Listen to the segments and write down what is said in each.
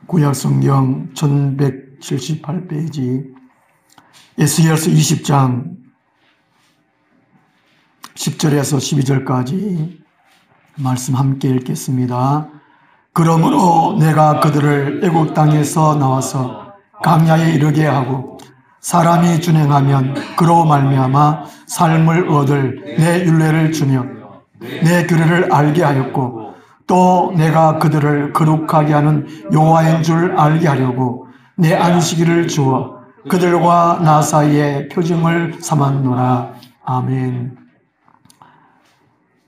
구약성경 1178페이지 에스겔서 20장 10절에서 12절까지 말씀 함께 읽겠습니다. 그러므로 내가 그들을 애국 땅에서 나와서 광야에 이르게 하고 사람이 준행하면 그로 말미암아 삶을 얻을 내 율례를 주며 내 규례를 알게 하였고 또 내가 그들을 거룩하게 하는 여호와인 줄 알게 하려고 내 안식일을 주어 그들과 나 사이에 표징을 삼았노라. 아멘.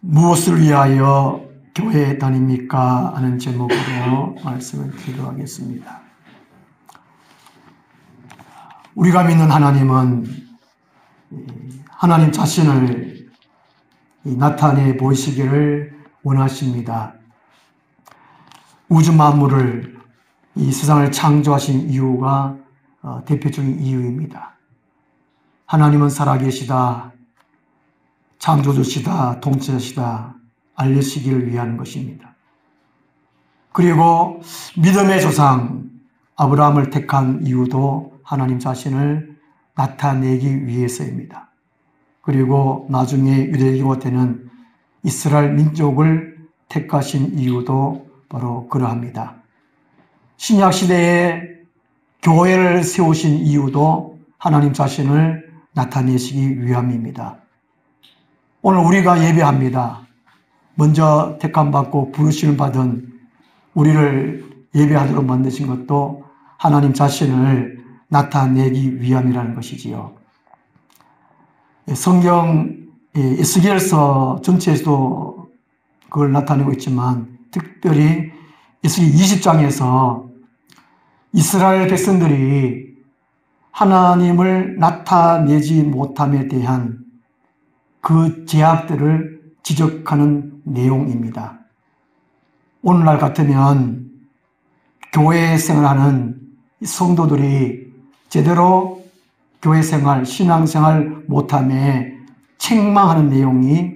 무엇을 위하여 교회에 다닙니까? 하는 제목으로 말씀을 기도하겠습니다. 우리가 믿는 하나님은 하나님 자신을 나타내 보이시기를 원하십니다. 우주 만물을 이 세상을 창조하신 이유가 대표적인 이유입니다. 하나님은 살아계시다, 창조주시다, 통치자시다 알려시기를 위한 것입니다. 그리고 믿음의 조상 아브라함을 택한 이유도 하나님 자신을 나타내기 위해서입니다. 그리고 나중에 유대인이 되는 이스라엘 민족을 택하신 이유도 바로 그러합니다. 신약시대에 교회를 세우신 이유도 하나님 자신을 나타내시기 위함입니다. 오늘 우리가 예배합니다. 먼저 택함받고 부르심을 받은 우리를 예배하도록 만드신 것도 하나님 자신을 나타내기 위함이라는 것이지요. 성경 에스겔서 전체에서도 그걸 나타내고 있지만 특별히 에스겔 20장에서 이스라엘 백성들이 하나님을 나타내지 못함에 대한 그 제약들을 지적하는 내용입니다. 오늘날 같으면 교회 생활하는 성도들이 제대로 교회 생활, 신앙 생활 못함에 책망하는 내용이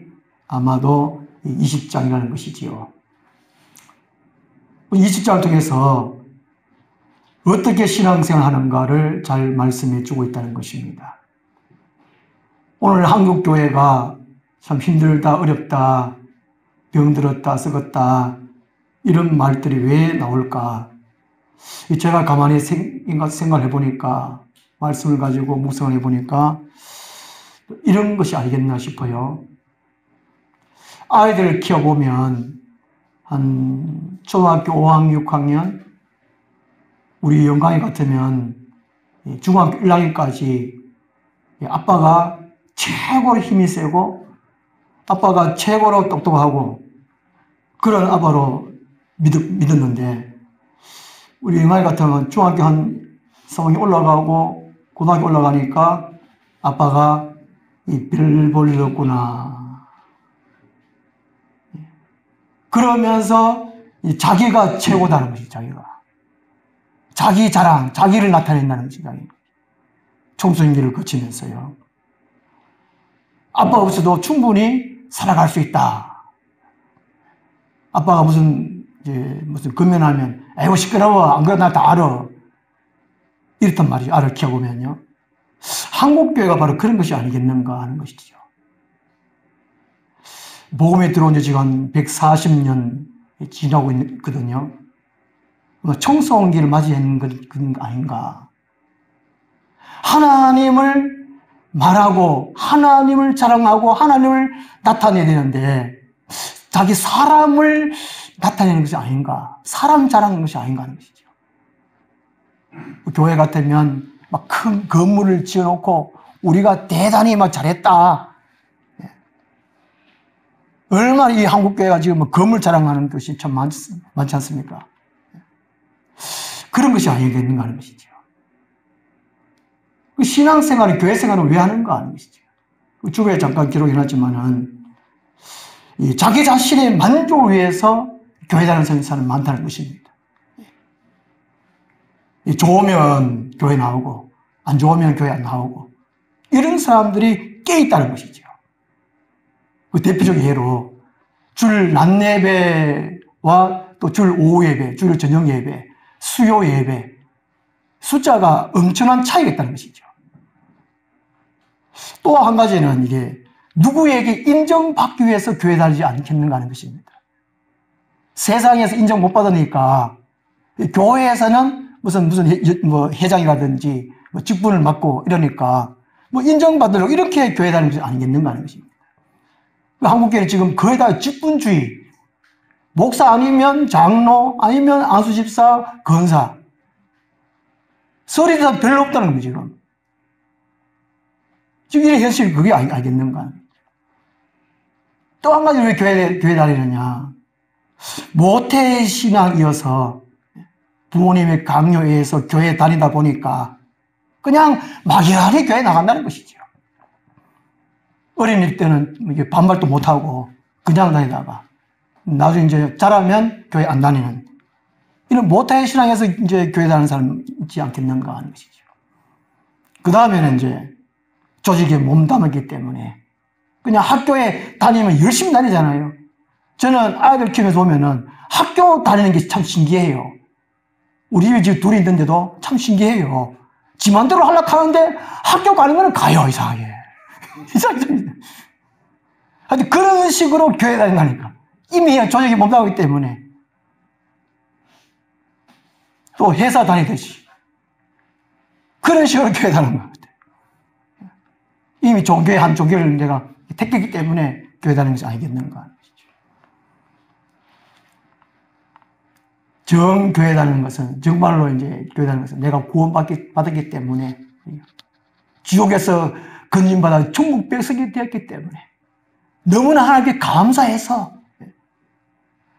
아마도 20장이라는 것이지요. 20장을 통해서 어떻게 신앙생활 하는가를 잘 말씀해 주고 있다는 것입니다. 오늘 한국교회가 참 힘들다, 어렵다, 병들었다, 썩었다 이런 말들이 왜 나올까? 제가 가만히 생각을 해보니까 말씀을 가지고 묵상을 해보니까 이런 것이 아니겠나 싶어요. 아이들을 키워보면 한 초등학교 5학년, 6학년 우리 영광이 같으면 중학교 1학년까지 아빠가 최고로 힘이 세고 아빠가 최고로 똑똑하고 그런 아빠로 믿었는데 우리 영광이 같으면 중학교 한 3학년 올라가고 고등학교 올라가니까 아빠가 별 볼 일 없구나. 그러면서 자기가 최고다는 것이 자기가. 자기 자랑, 자기를 나타낸다는 것이 청소년기를 거치면서요. 아빠 없어도 충분히 살아갈 수 있다. 아빠가 무슨 근면하면 아이고 시끄러워. 안 그래도 나 다 알아. 이렇단 말이죠. 알을 키워보면요. 한국교회가 바로 그런 것이 아니겠는가 하는 것이죠. 복음에 들어온 지 지금 한 140년 지나고 있거든요. 청소년기를 맞이하는 건 아닌가. 하나님을 말하고 하나님을 자랑하고 하나님을 나타내야 되는데 자기 사람을 나타내는 것이 아닌가. 사람 자랑하는 것이 아닌가 하는 것이죠. 교회 같으면 막 큰 건물을 지어놓고 우리가 대단히 막 잘했다. 얼마나 이 한국교회가 지금 건물 자랑하는 것이 참 많지 않습니까? 그런 것이 아니겠는가 하는 것이죠. 신앙생활은, 교회생활은 왜 하는가 하는 것이죠. 주부에 잠깐 기록해놨지만은, 자기 자신의 만족을 위해서 교회 다니는 사람이 많다는 것입니다. 좋으면 교회 나오고, 안 좋으면 교회 안 나오고, 이런 사람들이 깨있다는 것이죠. 그 대표적인 예로, 줄 낮 예배와 또 줄 오후 예배, 줄 저녁 예배, 수요 예배, 숫자가 엄청난 차이가 있다는 것이죠. 또 한 가지는 이게 누구에게 인정받기 위해서 교회 다니지 않겠는가 하는 것입니다. 세상에서 인정 못 받으니까 교회에서는 무슨 회장이라든지 직분을 맡고 이러니까 인정받으려고 이렇게 교회 다니는 것이 아니겠는가 하는 것입니다. 한국교회는 지금 거의 다 직분주의, 목사 아니면 장로, 아니면 안수집사, 권사. 설이 별로 없다는 겁니다, 지금. 지금 이런 현실이 그게 알겠는가. 또 한 가지 왜 교회 다니느냐. 모태신앙이어서 부모님의 강요에 의해서 교회 다니다 보니까 그냥 막연하게 교회 나간다는 것이죠. 어린이 때는 반말도 못하고 그냥 다니다가 나중에 이제 자라면 교회 안 다니는 이런 모태신앙에서 이제 교회 다니는 사람 있지 않겠는가 하는 것이죠. 그 다음에는 이제 조직에 몸담았기 때문에 그냥 학교에 다니면 열심히 다니잖아요. 저는 아이들 키우면서 보면은 학교 다니는 게 참 신기해요. 우리 집에 지금 둘이 있는데도 참 신기해요. 지 맘대로 하려고 하는데 학교 가는 거는 가요, 이상하게. 이상하게. 하여튼 그런 식으로 교회 다닌다니까. 이미 조직에 몸담았기 때문에. 또 회사 다니듯이. 그런 식으로 교회 다니는 것 같아요. 이미 종교의 한 종교를 내가 택했기 때문에 교회 다니는 것이 아니겠는가. 정교회 다니는 것은 정말로 이제 교회 다니는 것은 내가 구원받았기 때문에 지옥에서 건진받아 천국 백성이 되었기 때문에 너무나 하나님께 감사해서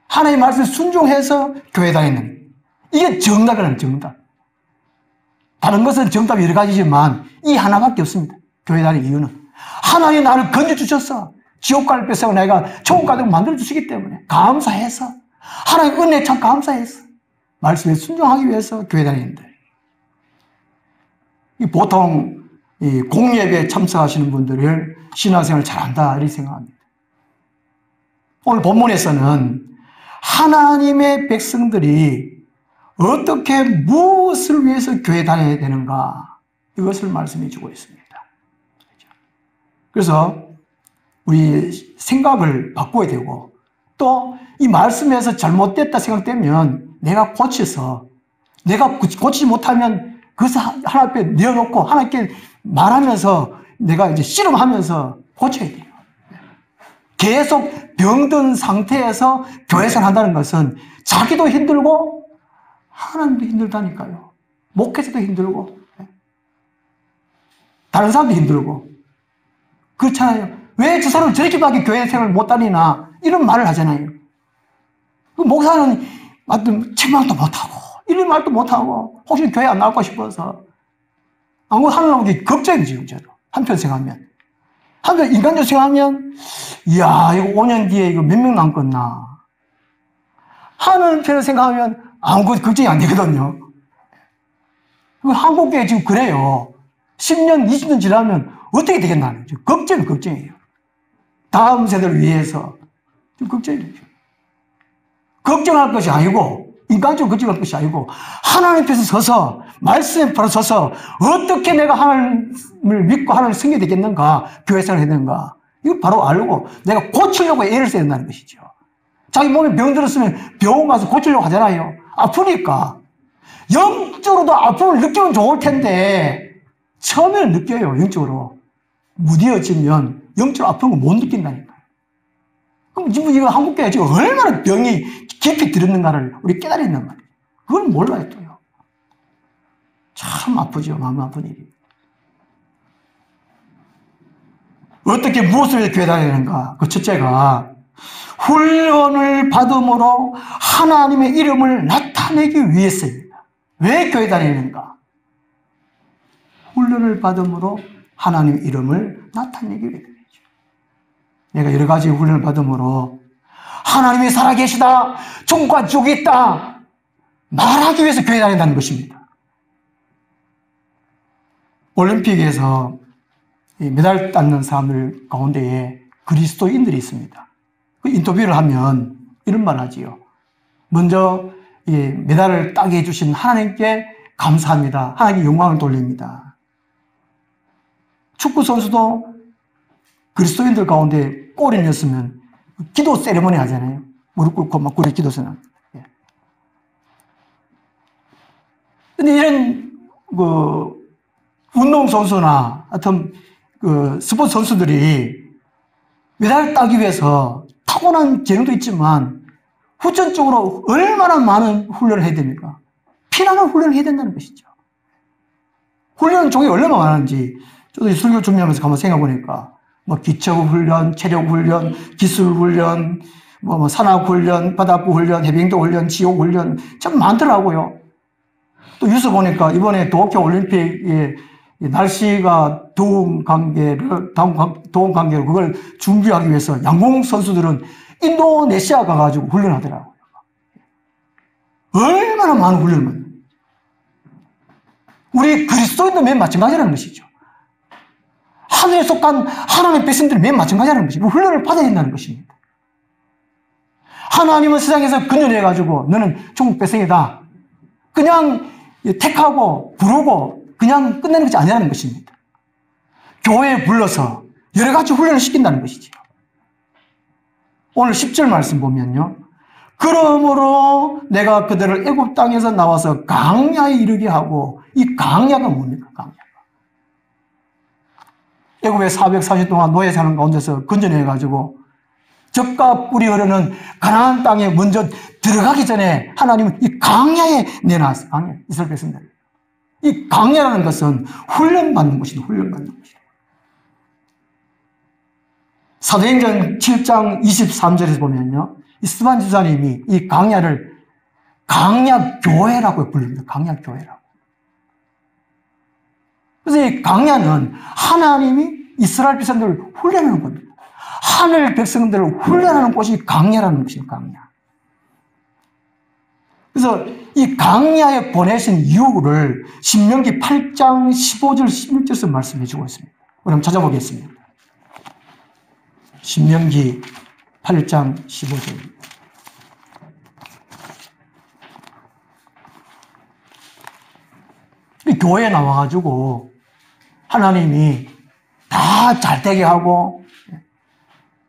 하나님의 말씀에 순종해서 교회 다니는 이게 정답이라는 정답. 다른 것은 정답이 여러 가지지만 이 하나밖에 없습니다. 교회 다니는 이유는 하나님이 나를 건져주셨어. 지옥 갈 백성을 내가 천국 가도록 만들어주시기 때문에 감사해서 하나님 은혜에 참 감사해서 말씀에 순종하기 위해서 교회 다니는데 보통 공예배에 참석하시는 분들을 신앙생활을 잘한다 이렇게 생각합니다. 오늘 본문에서는 하나님의 백성들이 어떻게 무엇을 위해서 교회 다녀야 되는가 이것을 말씀해 주고 있습니다. 그래서 우리 생각을 바꿔야 되고 또 이 말씀에서 잘못됐다 생각되면 내가 고쳐서 내가 고치지 못하면 그것을 하나님 앞에 내어놓고 하나님께 말하면서 내가 이제 씨름하면서 고쳐야 돼요. 계속 병든 상태에서 교회 생활한다는 것은 자기도 힘들고 하나님도 힘들다니까요. 목회자도 힘들고 다른 사람도 힘들고 그렇잖아요. 왜 저 사람은 저렇게밖에 교회 생활을 못 다니나 이런 말을 하잖아요. 그 목사는 책망도 못하고 이런 말도 못하고 혹시 교회 안 나올까 싶어서 아무 하는 게 걱정이지. 저도 한편 생각하면 한편 인간적으로 생각하면 이야 이거 5년 뒤에 이거 몇 명 남겠나 하는 편을 생각하면 아무것도 걱정이 안 되거든요. 한국교회 지금 그래요. 10년 20년 지나면 어떻게 되겠나 걱정이에요. 다음 세대를 위해서 지금 걱정이죠. 걱정할 것이 아니고 인간적으로 걱정할 것이 아니고 하나님 앞에서 서서 말씀에 바로 서서 어떻게 내가 하나님을 믿고 하나님을 섬겨야 되겠는가 교회 생활을 해야 되는가 이거 바로 알고 내가 고치려고 애를 써야 된다는 것이죠. 자기 몸에 병 들었으면 병원 가서 고치려고 하잖아요. 아프니까 영적으로도 아픔을 느끼면 좋을 텐데 처음에는 느껴요. 영적으로 무뎌지면 영적으로 아픈 거 못 느낀다니까. 그럼 지금 이거 한국교회가 지금 얼마나 병이 깊이 들었는가를 우리 깨달아 있는 말이에요. 그걸 몰라요, 또요. 참 아프죠. 마음 아픈 일이. 어떻게 무엇을 위해 교회 다녀야 되는가? 그 첫째가 훈련을 받음으로 하나님의 이름을 나타내기 위해서입니다. 왜 교회 다니는가? 훈련을 받음으로 하나님의 이름을 나타내기 위해서. 내가 여러 가지 훈련을 받음으로 하나님이 살아계시다, 천국과 지옥이 있다 말하기 위해서 교회 다닌다는 것입니다. 올림픽에서 메달 땄는 사람들 가운데에 그리스도인들이 있습니다. 그 인터뷰를 하면 이런 말 하지요. 먼저 메달을 따게 해주신 하나님께 감사합니다. 하나님께 영광을 돌립니다. 축구 선수도 그리스도인들 가운데 골이 넣었으면 기도 세레머니 하잖아요. 무릎 꿇고 막 그래 기도서는. 근데 이런 운동 선수나 하여튼 스포츠 선수들이 메달을 따기 위해서 타고난 재능도 있지만 후천적으로 얼마나 많은 훈련을 해야 됩니까? 피나는 훈련을 해야 된다는 것이죠. 훈련 종이 얼마나 많은지 저도 설교 준비하면서 가만 생각해보니까 기초 훈련, 체력 훈련, 기술 훈련, 산악 훈련, 바닥부 훈련, 해병도 훈련, 지옥 훈련 참 많더라고요. 또 뉴스 보니까 이번에 도쿄 올림픽에 날씨가 더운 관계로 그걸 준비하기 위해서 양궁 선수들은 인도네시아 가가지고 훈련하더라고요. 얼마나 많은 훈련을. 우리 그리스도인도 맨 마찬가지라는 것이죠. 하늘에 속한 하나님의 백성들이 맨 마찬가지라는 것이죠. 훈련을 받아야 된다는 것입니다. 하나님은 세상에서 근현해가지고 너는 천국 백성이다. 그냥 택하고 부르고 그냥 끝내는 것이 아니라는 것입니다. 교회에 불러서 여러 가지 훈련을 시킨다는 것이죠. 오늘 10절 말씀 보면요. 그러므로 내가 그들을 애굽 땅에서 나와서 강야에 이르게 하고, 이 강야가 뭡니까? 강야가. 애굽에 440 동안 노예 사는 가운데서 건져내가지고 젖과 꿀이 흐르는 가나안 땅에 먼저 들어가기 전에 하나님은 이 강야에 내놨어요. 강야, 이스라엘 백성들. 이 강야라는 것은 훈련받는 곳입니다. 훈련받는 곳이에요. 사도행전 7장 23절에서 보면요. 이 스반 지사님이 이 강야를 강야교회라고 부릅니다. 강야교회라고. 그래서 이 강야는 하나님이 이스라엘 백성들을 훈련하는 겁니다. 하늘 백성들을 훈련하는 곳이 강야라는 것입니다. 강야. 그래서 이 강야에 보내신 이유를 신명기 8장 15절 16절에서 말씀해 주고 있습니다. 그럼 찾아보겠습니다. 신명기 8장 15절. 교회에 나와가지고 하나님이 다 잘되게 하고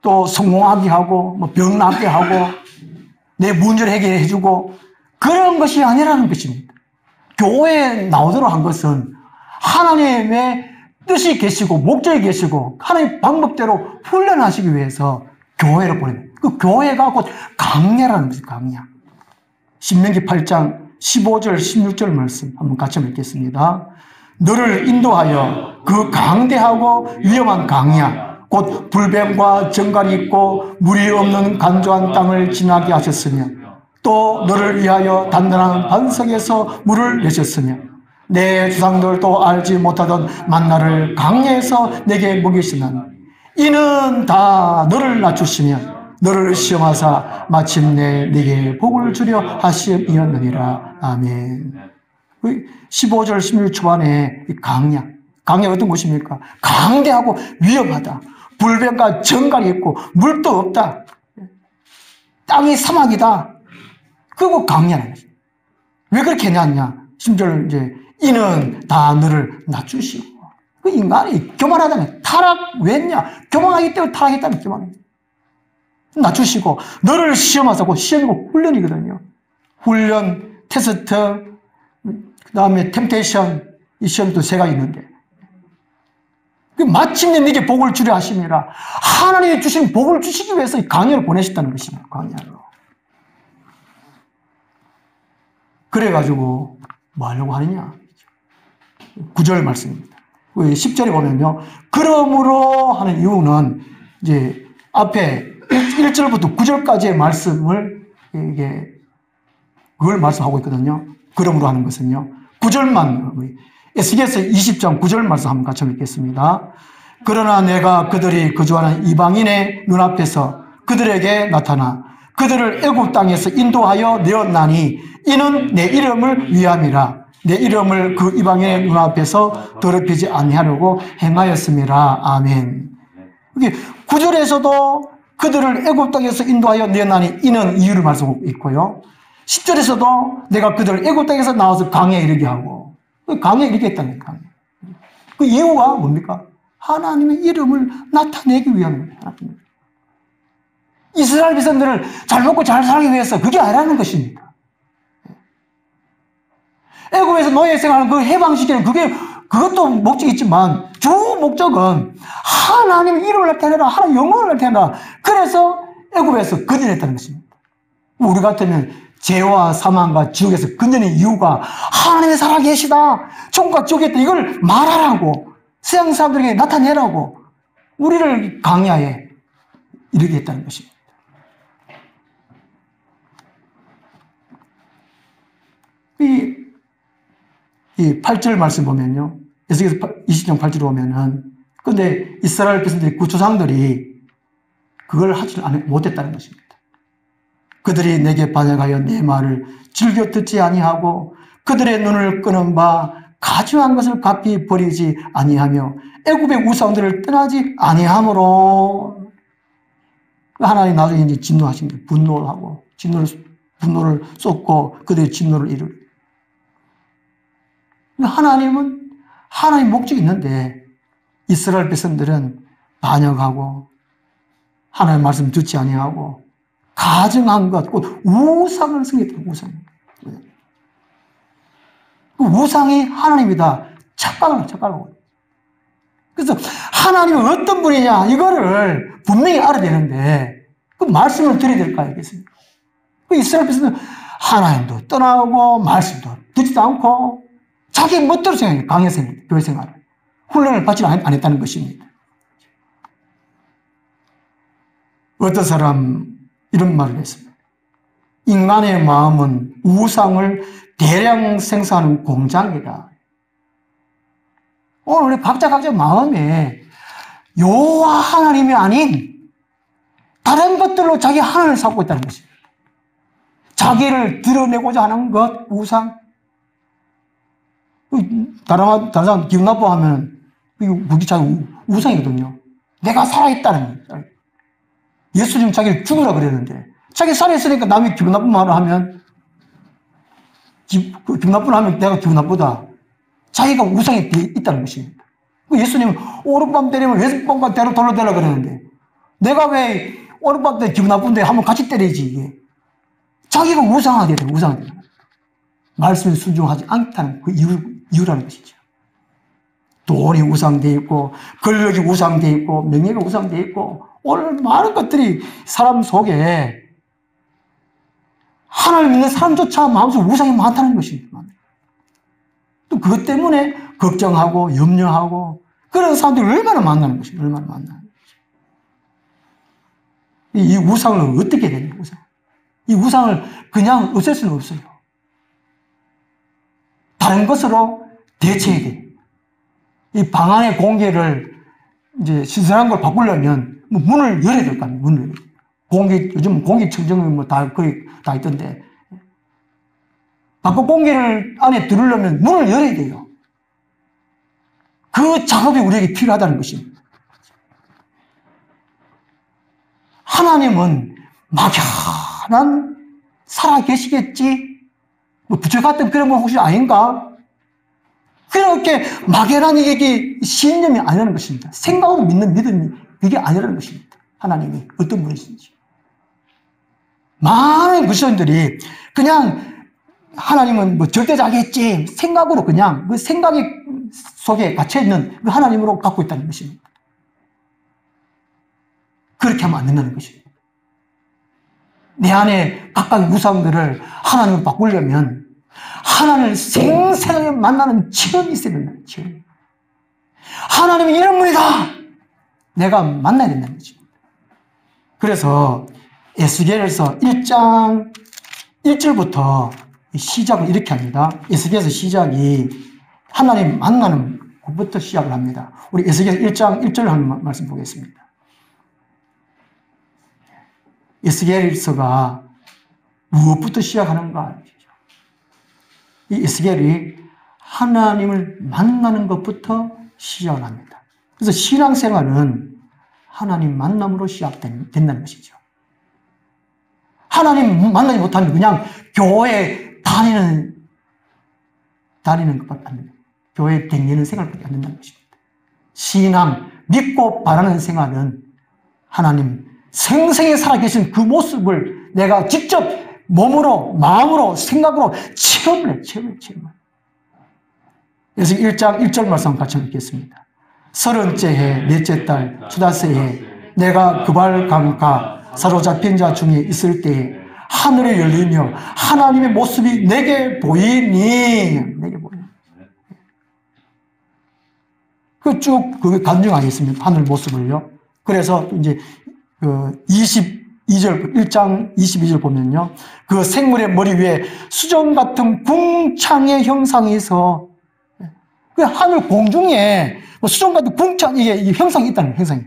또 성공하게 하고 병 낫게 하고 내 문제를 해결해 주고 그런 것이 아니라는 것입니다. 교회에 나오도록 한 것은 하나님의 뜻이 계시고 목적이 계시고 하나님의 방법대로 훈련하시기 위해서 교회를 보내는 그 교회가 곧 강야라는 것입니다. 강야. 신명기 8장 15절 16절 말씀 한번 같이 읽겠습니다. 너를 인도하여 그 강대하고 위험한 강야 곧 불뱀과 정갈이 있고 물이 없는 간조한 땅을 지나게 하셨으며 또 너를 위하여 단단한 반석에서 물을 내셨으며 내 조상들도 알지 못하던 만나를 강야에서 내게 먹이시나니 이는 다 너를 낮추시며 너를 시험하사 마침내 네게 복을 주려 하심이었느니라. 아멘. 15절 16절 초반에 이 강야. 강야가 어떤 곳입니까? 강대하고 위험하다. 불뱀과 정갈이 있고 물도 없다. 땅이 사막이다. 그리고 강야라는 거죠. 왜 그렇게 해놨냐? 심지어 이제 이는 다 너를 낮추시고. 그 인간이 교만하다면 타락 왜냐? 교만하기 때문에 타락했다는 교만입니다. 낮추시고 너를 시험하자고 시험이고 훈련이거든요. 훈련, 테스트, 그 다음에 템테이션 이 시험도 세 가지 있는데 마침내 네게 복을 주려 하심이라 하나님이 주신 복을 주시기 위해서 이 강야를 보내셨다는 것입니다. 강야로. 그래가지고 뭐 하려고 하느냐? 9절 말씀입니다. 10절에 보면요. 그러므로 하는 이유는 이제 앞에 1절부터 9절까지의 말씀을 이게 그걸 말씀하고 있거든요. 그러므로 하는 것은요. 9절만 에스겔서 20장 9절 말씀 한번 같이 읽겠습니다. 그러나 내가 그들이 거주하는 이방인의 눈앞에서 그들에게 나타나 그들을 애굽 땅에서 인도하여 내었나니 이는 내 이름을 위함이라. 내 이름을 그 이방인의 눈앞에서 더럽히지 아니하려고 행하였음이라. 아멘. 여기 9절에서도 그들을 애굽 땅에서 인도하여 내었나니 이는 이유를 말씀하고 있고요. 10절에서도 내가 그들을 애굽 땅에서 나와서 강야에 이르게 하고, 강야에 이르게 했다는 거예요. 그 이유가 뭡니까? 하나님의 이름을 나타내기 위함입니다. 이스라엘 백성들을 잘 먹고 잘 살기 위해서 그게 아니라는 것입니다. 애굽에서 노예 생활하는 그 해방시키는 그것도 목적이 있지만 주 목적은 하나님의 이름을 나타내라, 하나님의 영광을 나타내라. 그래서 애굽에서 건져냈다는 것입니다. 우리 같으면 죄와 사망과 지옥에서 건져낸 이유가 하나님의 살아계시다, 천국과 지옥에 있다, 이걸 말하라고, 서양 사람들에게 나타내라고 우리를 강야에 이르게 했다는 것입니다. 이 8절 말씀 보면요, 에스겔서 20장 8절 보면은, 근데 이스라엘 백성들이, 그 조상들이 그걸 하지 못했다는 것입니다. 그들이 내게 반역하여 내 말을 즐겨 듣지 아니하고 그들의 눈을 끄는 바 가증한 것을 갚이 버리지 아니하며 애굽의 우상들을 떠나지 아니하므로, 하나님 나중에 이제 진노하십니다. 분노를 하고 분노를 쏟고 그들의 진노를 이루리. 하나님은 하나님 목적이 있는데 이스라엘 백성들은 반역하고 하나님의 말씀 듣지 아니하고 가증한 것, 곧 우상을 섬겼다. 그 우상이 하나님이다. 착각하고. 그래서 하나님은 어떤 분이냐, 이거를 분명히 알아야 되는데 그 말씀을 드려야 될 거 아니겠습니까? 그 이스라엘 백성은 하나님도 떠나고 말씀도 듣지도 않고 자기 멋대로 생각해요. 강의 생활, 교회 생활을. 훈련을 받지 안 했다는 것입니다. 어떤 사람 이런 말을 했습니다. 인간의 마음은 우상을 대량 생산하는 공장이다. 오늘 우리 각자 마음에 여호와 하나님이 아닌 다른 것들로 자기 하나님을 삼고 있다는 것입니다. 자기를 드러내고자 하는 것, 우상. 다른 사람 기분 나빠하면 그게 자기 우상이거든요. 내가 살아있다는 거예요. 예수님 자기를 죽으라 그랬는데 자기 살아있으니까 남이 기분 나쁜 말을 하면 기분 나쁜 하면 내가 기분 나쁘다. 자기가 우상이 돼 있다는 것입니다. 예수님은 오른밤 때리면 왼밤과 때려 돌려대라 그랬는데 내가 왜 오른밤 때 기분 나쁜데 한번 같이 때리지, 이게. 자기가 우상하게 돼요. 우상하게 돼요. 말씀에 순종하지 않다는 그 이유라는 것이죠. 돈이 우상되어 있고 권력이 우상되어 있고 명예가 우상되어 있고 오늘 많은 것들이 사람 속에 하나님 믿는 사람조차 마음속에 우상이 많다는 것입니다. 또 그것 때문에 걱정하고 염려하고 그런 사람들이 얼마나 만나는 것입니다. 얼마나 만나는 것입니다. 이 우상을 어떻게 되냐, 우상. 이 우상을 그냥 없앨 수는 없어요. 다른 것으로 대체해야 돼요. 이 방 안의 공기를 이제 신선한 걸 바꾸려면 문을 열어야 될 거 아니에요. 문을. 요즘 공기청정기 거의 다 있던데. 밖 공기를 안에 들으려면 문을 열어야 돼요. 그 작업이 우리에게 필요하다는 것입니다. 하나님은 막연한 살아계시겠지? 부처 같은 그런 건 혹시 아닌가? 그렇게 막연한 얘기, 신념이 아니라는 것입니다. 생각으로 믿는 믿음이 그게 아니라는 것입니다. 하나님이 어떤 분이신지. 많은 그리스도인들이 그냥 하나님은 절대자겠지 생각으로 그냥 그 생각이 속에 갇혀있는 그 하나님으로 갖고 있다는 것입니다. 그렇게 하면 안 된다는 것입니다. 내 안에 각각 우상들을 하나님으로 바꾸려면 하나님을 생생하게 만나는 체험이 있어야 된다는 체험. 하나님이 이런 분이다! 내가 만나야 된다는 거죠. 그래서 에스겔에서 1장 1절부터 시작을 이렇게 합니다. 에스겔에서 시작이 하나님 만나는 것부터 시작을 합니다. 우리 에스겔 1장 1절 하는 말씀 보겠습니다. 에스겔서가 무엇부터 시작하는가? 이 에스겔이 하나님을 만나는 것부터 시작을 합니다. 그래서 신앙생활은 하나님 만남으로 시작된다는 것이죠. 하나님 만나지 못하면 그냥 교회 다니는 것밖에 안 됩니다. 교회 댕기는 생활밖에 안 된다는 것입니다. 신앙, 믿고 바라는 생활은 하나님 생생히 살아계신 그 모습을 내가 직접 몸으로, 마음으로, 생각으로 체험을 해. 그래서 1장 1절 말씀 같이 읽겠습니다. 30째 해, 넷째 달, 수다세 해, 내가 그발 강가 사로잡힌 자 중에 있을 때에 하늘이 열리며 하나님의 모습이 내게 보이니. 그게 간증 아니겠습니까? 하늘 모습을요. 그래서 이제 22절, 1장 22절 보면요. 그 생물의 머리 위에 수정 같은 궁창의 형상이 있어. 그 하늘 공중에 수정 같은 궁창, 이게 형상이 있다는 거예요, 형상이.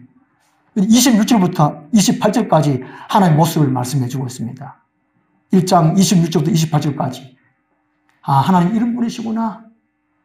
26절부터 28절까지 하나님의 모습을 말씀해 주고 있습니다. 1장 26절부터 28절까지. 아, 하나님 이런 분이시구나.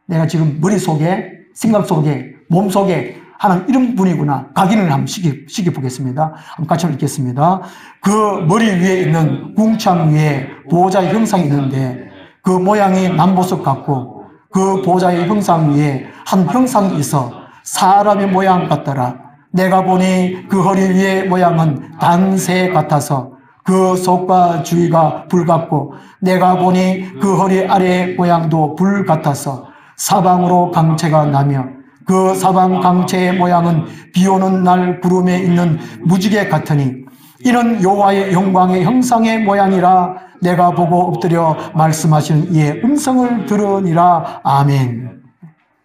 내가 지금 머릿속에, 생각 속에, 몸 속에 하나님 이런 분이구나. 각인을 한번 시켜보겠습니다. 한번 같이 읽겠습니다. 그 머리 위에 있는 궁창 위에 보호자의 형상이 있는데 그 모양이 남보석 같고 그 보호자의 형상 위에 한 형상이 있어 사람의 모양 같더라. 내가 보니 그 허리 위의 모양은 단새 같아서 그 속과 주위가 불 같고 내가 보니 그 허리 아래의 모양도 불 같아서 사방으로 강체가 나며 그 사방 강체의 모양은 비 오는 날 구름에 있는 무지개 같으니 이는 여호와의 영광의 형상의 모양이라 내가 보고 엎드려 말씀하시는 이의 음성을 들으니라. 아멘.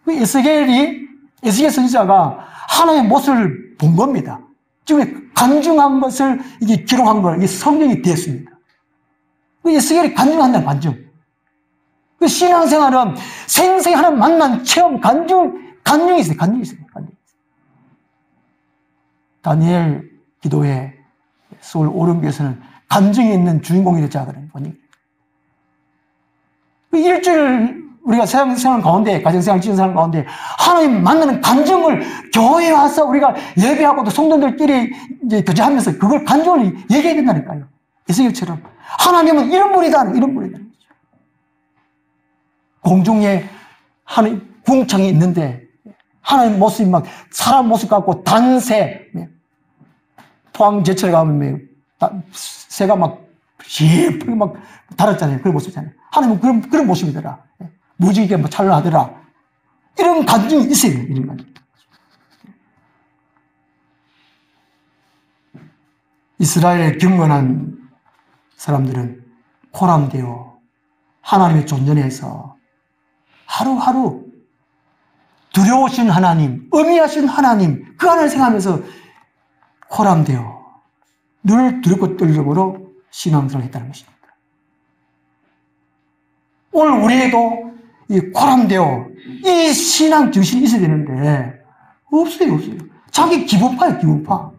에스겔 선지자가 하나님의 모습을 본 겁니다. 지금 간증한 것을 이게 기록한 걸, 이게 성경이 되었습니다. 에스겔이 간증한다는 간증. 신앙생활은 생생히 하나님 만난 체험, 간증이 있어요. 다니엘 기도회 서울 오름교에서는 간증이 있는 주인공이 됐지 않거든요. 일주일 우리가 생활 가운데, 가정생활, 지정생활 가운데 하나님 만나는 간증을 교회에 와서 우리가 예배하고 또 성도들끼리 이제 교제하면서 그걸 간증을 얘기해야 된다니까요. 에스겔처럼 하나님은 이런 분이다. 공중에 하나님 궁창이 있는데 하나님 모습이 막 사람 모습 같고 단새, 포항제철에 가면 새가 막 시프게 막 달았잖아요. 그런 모습이잖아요. 하나님은 그런 모습이더라. 무지개 뭐 찬란하더라. 이런 간증이 있어요. 이런 간증. 이스라엘에 경건한 사람들은 포함되어 하나님의 존전에서 하루하루 두려우신 하나님, 의미하신 하나님, 그 하나님을 생각하면서 포함되어 늘 두렵고 떨림으로 신앙생활을 했다는 것입니다. 오늘 우리에도 이 포함되어 이 신앙 정신이 있어야 되는데 없어요. 자기 기분파예요, 기분파.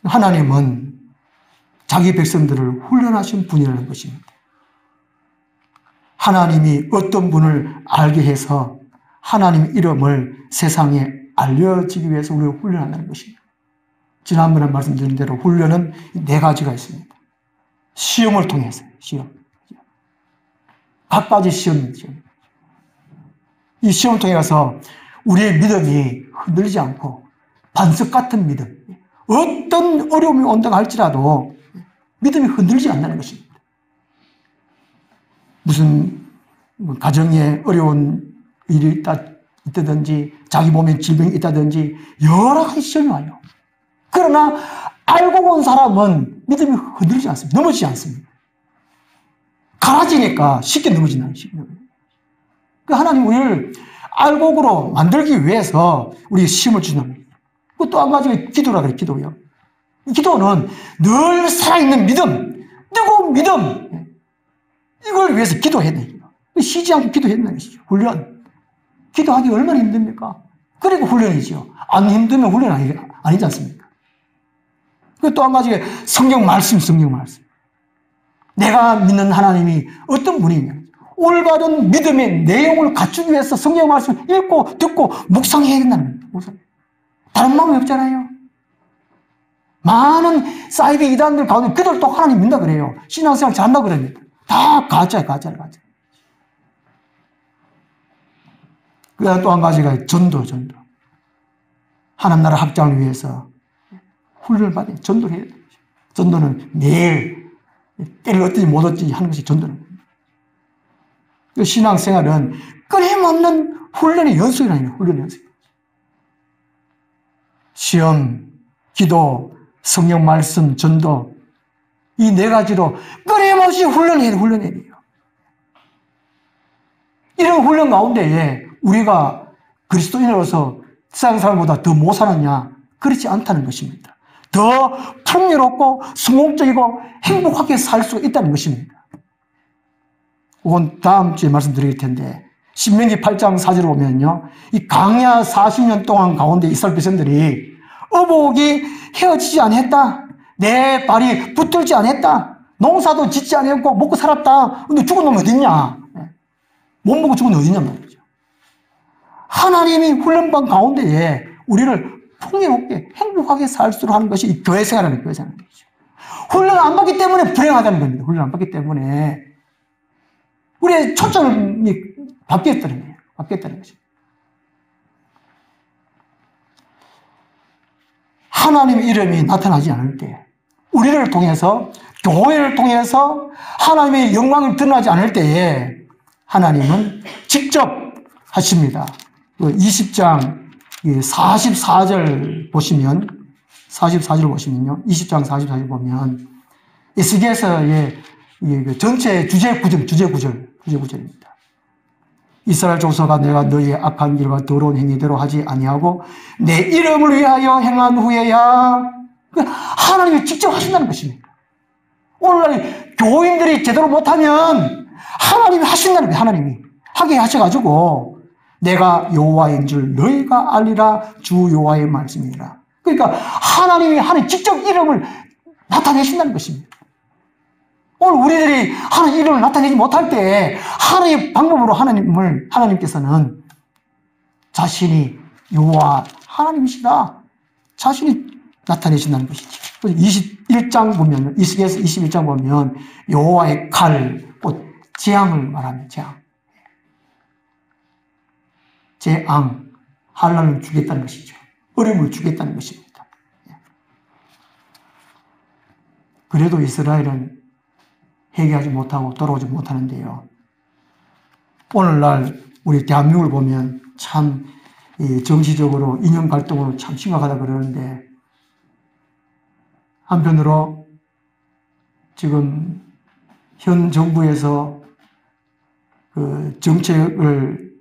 하나님은 자기 백성들을 훈련하신 분이라는 것입니다. 하나님이 어떤 분을 알게 해서 하나님 이름을 세상에 알려지기 위해서 우리를 훈련한다는 것입니다. 지난번에 말씀드린 대로 훈련은 네 가지가 있습니다. 시험을 통해서, 시험. 각가지 시험. 이 시험을 통해서 우리의 믿음이 흔들리지 않고 반석 같은 믿음, 어떤 어려움이 온다고 할지라도 믿음이 흔들리지 않는다는 것입니다. 무슨 가정에 어려운 일이 있다든지 자기 몸에 질병이 있다든지 여러 가지 시험이 와요. 그러나 알고 온 사람은 믿음이 흔들리지 않습니다. 넘어지지 않습니다. 갈아지니까 쉽게 넘어진다는 것입니다. 하나님 우리를 알곡으로 만들기 위해서 우리에게 시험을 주신다는 거예요. 또 한 가지가 기도라 그래요. 기도요. 기도는 늘 살아있는 믿음, 뜨거운 믿음, 이걸 위해서 기도해야 돼요. 쉬지 않고 기도해야 된다는 것이죠. 훈련. 기도하기 얼마나 힘듭니까? 그리고 훈련이죠. 안 힘들면 훈련 아니지 않습니까? 또 한 가지가 성경 말씀. 내가 믿는 하나님이 어떤 분이냐. 올바른 믿음의 내용을 갖추기 위해서 성경 말씀을 읽고 듣고 묵상해야 된다는 거예요. 다른 마음이 없잖아요. 많은 사이비 이단들 가운데 그들도 하나님 믿는다 그래요. 신앙생활 잘한다 그럽니다. 다 가짜야, 가짜. 그 다음 또 한 가지가 전도. 하나님 나라 확장을 위해서 훈련을 받아야 전도를 해야 돼요. 전도는 매일 때를 얻든지 못 얻든지 하는 것이 전도는. 그 신앙생활은 끊임없는 훈련의 연속이라는 훈련의 연속. 시험, 기도, 성령 말씀, 전도 이 네 가지로 끊임없이 훈련해야 돼요. 이런 훈련 가운데에 우리가 그리스도인으로서 세상 사람보다 더 못 살았냐? 그렇지 않다는 것입니다. 더 풍요롭고 성공적이고 행복하게 살 수 있다는 것입니다. 그건 다음 주에 말씀드릴 텐데 신명기 8장 4절을 보면요. 이 광야 40년 동안 가운데 이스라엘 백성들이 어복이 헤어지지 않았다. 내 발이 붙들지 않았다. 농사도 짓지 않았고 먹고 살았다. 근데 죽은 놈이 어딨냐? 못 먹고 죽은 놈이 어딨냐 말이죠. 하나님이 훈련반 가운데에 우리를 풍요롭게 행복하게 살수록 하는 것이 이 교회 생활이라는 거죠. 훈련 안 받기 때문에 불행하다는 겁니다. 훈련 안 받기 때문에 우리의 초점이 바뀌었다는 거예요. 바뀌었다는 거죠. 하나님의 이름이 나타나지 않을 때, 우리를 통해서, 교회를 통해서 하나님의 영광이 드러나지 않을 때에 하나님은 직접 하십니다. 20장 44절 보시면, 44절 보시면요. 20장 44절 보면, 에스겔서의 전체 주제 구절입니다. 이스라엘 족속아 내가 너희의 악한 길과 더러운 행위대로 하지 아니하고 내 이름을 위하여 행한 후에야 하나님이 직접 하신다는 것입니다. 오늘날 교인들이 제대로 못하면 하나님이 하신다는 거예요. 하나님이 하게 하셔가지고 내가 여호와인 줄 너희가 알리라 주 여호와의 말씀이라. 그러니까 하나님 직접 이름을 나타내신다는 것입니다. 오늘 우리들이 하나님 이름을 나타내지 못할 때 하나님의 방법으로 하나님께서는 자신이 여호와 하나님이시다. 자신이 나타내신다는 것이죠. 21장 보면, 이스라엘서 21장 보면 여호와의 칼, 곧 재앙을 말합니다. 재앙, 환난을 주겠다는 것이죠. 어려움을 주겠다는 것입니다. 그래도 이스라엘은 회개하지 못하고 돌아오지 못하는데요. 오늘날 우리 대한민국을 보면 참 정치적으로 이념 갈등으로 참 심각하다 그러는데 한편으로 지금 현 정부에서 그 정책을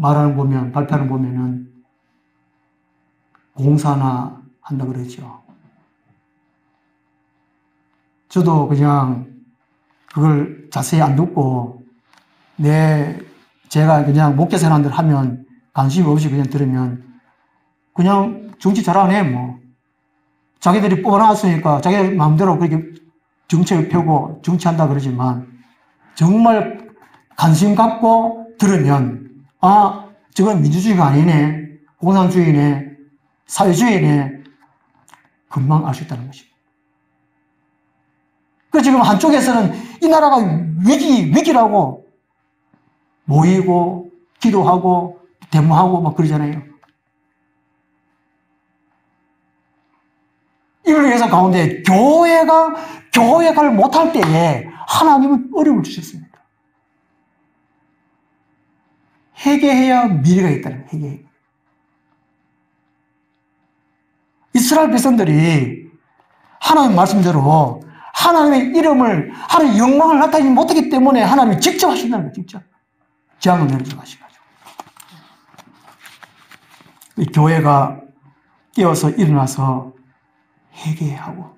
발표하는 거 보면은 공산화 한다 그러죠. 저도 그냥 그걸 자세히 안 듣고 제가 그냥 목회생활들 하면 관심 없이 그냥 들으면 그냥 정치 잘하네 뭐. 자기들이 뽑아놨으니까 자기들 마음대로 그렇게 정책을 펴고 정치한다 그러지만 정말 관심 갖고 들으면 아 저건 민주주의가 아니네, 공산주의네, 사회주의네 금방 알 수 있다는 것입니다. 그 지금 한쪽에서는 이 나라가 위기라고 모이고 기도하고 데모하고 막 그러잖아요. 이를 위해서 가운데 교회가 못할 때에 하나님은 어려움을 주셨습니다. 회개해야 미래가 있다는 거예요. 회개. 이스라엘 백성들이 하나님 말씀대로 하나님의 이름을, 하나님의 영광을 나타내지 못하기 때문에 하나님이 직접 하신다는 거예요. 직접. 재앙을 내려주고 하셔가지고. 교회가 깨어서 일어나서 회개하고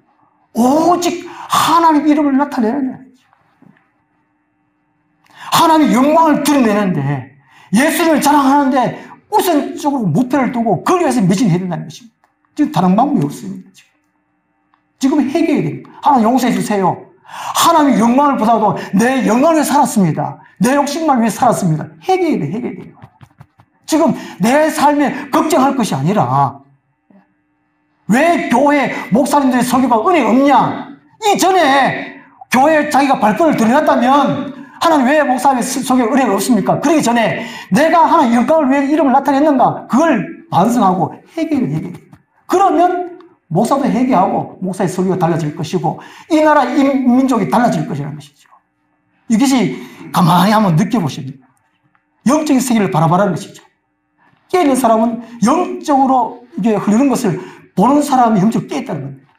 오직 하나님 이름을 나타내는 거예요. 하나님의 영광을 드러내는데 예수님을 자랑하는데 우선적으로 목표를 두고 그걸 위해서 매진해야 된다는 것입니다. 지금 다른 방법이 없습니다. 지금 회개해야 됩니다. 하나님 용서해 주세요. 하나님의 영광을 보다도 내 영광을 위해 살았습니다. 내 욕심만 위해 살았습니다. 회개해야 돼, 회개해야 돼요. 지금 내 삶에 걱정할 것이 아니라 왜 교회 목사님들의 설교가 은혜가 없냐? 이전에 교회에 자기가 발걸음을 드러냈다면 하나님 왜 목사님의 설교에 은혜가 없습니까? 그러기 전에 내가 하나님 영광을 위해 이름을 나타냈는가? 그걸 반성하고 회개해. 그러면 목사도 회개하고 목사의 설교가 달라질 것이고 이 나라 민족이 달라질 것이라는 것이죠. 이것이 가만히 한번 느껴보십니다. 영적인 세계를 바라보라는 것이죠. 깨있는 사람은 영적으로 이게 흐르는 것을 보는 사람이 영적으로 깨있다는 겁니다.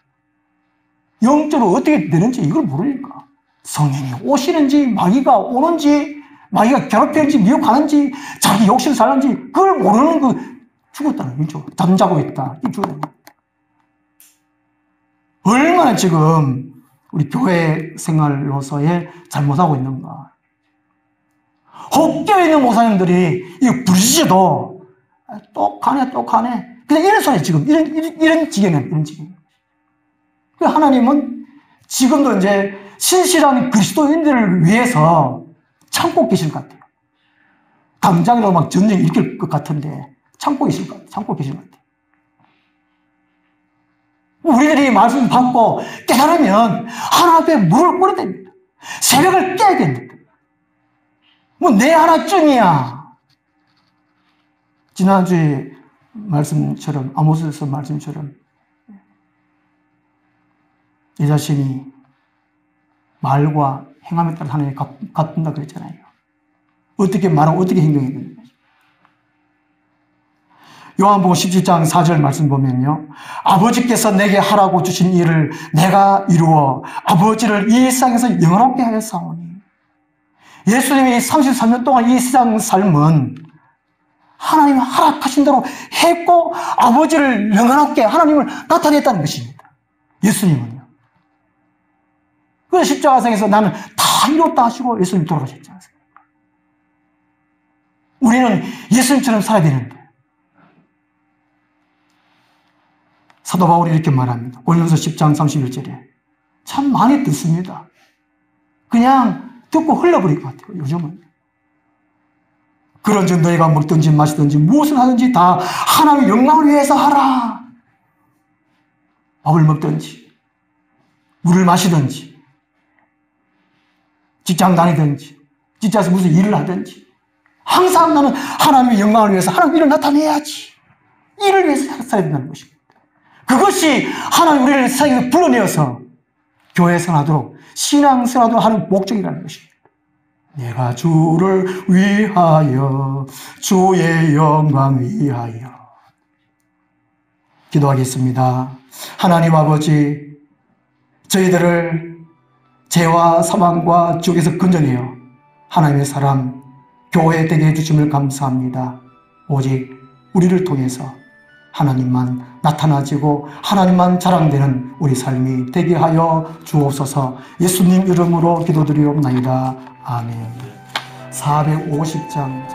영적으로 어떻게 되는지 이걸 모르니까. 성령이 오시는지, 마귀가 오는지, 마귀가 괴롭히는지, 미혹하는지, 자기 욕심을 살는지, 그걸 모르는 그 죽었다는 거죠. 잠자고 있다. 이 죽었다는 거죠. 얼마나 지금 우리 교회 생활로서의 잘못하고 있는가. 혹교에 있는 목사님들이 이거 부르짖어도 똑하네. 그냥 이런 소리 지금, 이런 지경이에요, 이런 지경. 하나님은 지금도 이제 신실한 그리스도인들을 위해서 참고 계실 것 같아요. 당장이라도 막 전쟁이 일으킬 것 같은데 참고 계실 것 같아요. 우리들이 말씀 받고 깨달으면 하나님 앞에 무릎을 꿇어야 됩니다. 새벽을 깨야 됩니다. 뭐 내 하나쯤이야. 지난주에 말씀처럼, 아모스서 말씀처럼 내 자신이 말과 행함에 따라 하나님이 갚는다 그랬잖아요. 어떻게 말하고 어떻게 행동해야 되는 거죠. 요한복음 17장 4절 말씀 보면요. 아버지께서 내게 하라고 주신 일을 내가 이루어 아버지를 이 세상에서 영원하게 하였사오니. 예수님이 33년 동안 이 세상 삶은 하나님 허락하신 대로 했고 아버지를 영원하게 하나님을 나타냈다는 것입니다. 예수님은요. 그래서 십자가상에서 나는 다 이뤘다 하시고 예수님 돌아가셨지 않습니까? 우리는 예수님처럼 살아야 되는데. 사도 바울이 이렇게 말합니다. 고린도서 10장 31절에. 참 많이 듣습니다. 그냥 듣고 흘러버릴 것 같아요, 요즘은. 그런즉 너희가 먹든지 마시든지 무엇을 하든지 다 하나님의 영광을 위해서 하라. 밥을 먹든지 물을 마시든지 직장 다니든지 직장에서 무슨 일을 하든지 항상 나는 하나님의 영광을 위해서 하나님의 일을 나타내야지. 일을 위해서 살아야 된다는 것입니다. 그것이 하나님 우리를 세상에서 불러내어서 교회 생활하도록 신앙 생활하도록 하는 목적이라는 것입니다. 내가 주를 위하여 주의 영광 위하여 기도하겠습니다. 하나님 아버지, 저희들을 죄와 사망과 지옥에서 건져내어 하나님의 사람 교회 되게 해주심을 감사합니다. 오직 우리를 통해서 하나님만 나타나지고 하나님만 자랑되는 우리 삶이 되게 하여 주옵소서. 예수님 이름으로 기도드리옵나이다. 아멘. 450장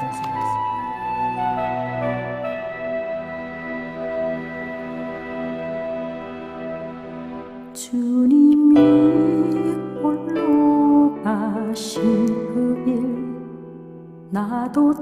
주님이 홀로 가신 그 일 나도